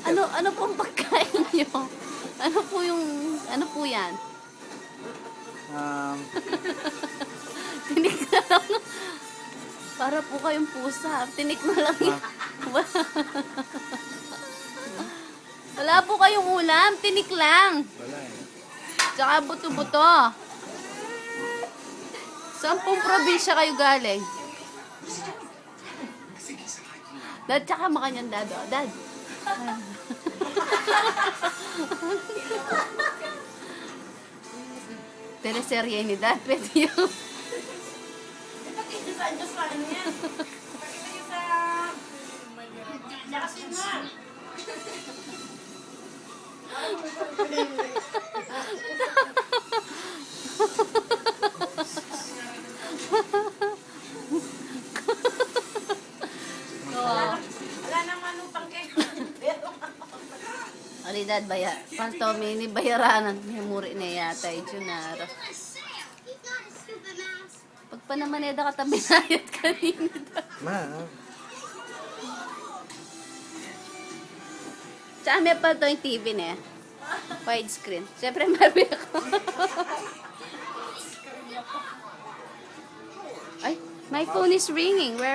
Ano pong pagkain niyo? Ano po yan? Tinik na lang. Para po kayong pusa. Tinik na lang yan. Wala po kayong ulam. Tinik lang. Wala eh. Tsaka buto-buto. Saan pong probinsya kayo galing? Dad, tsaka makanyang dado. Dad. Teleserye ni Dad. Pwede yung... Ipag-isa niyo sa ano yan. Ipag-isa niyo sa... Lakasin mo. Wala naman utang kayo. Ari Dad, panto mini bayaranan. May muri na yata yung naro. Pag pa naman eda ka tabinayat kanina. Ma, Tsaka may pa ito yung TV na widescreen. Siyempre marami ako. Ay, my phone is ringing. Where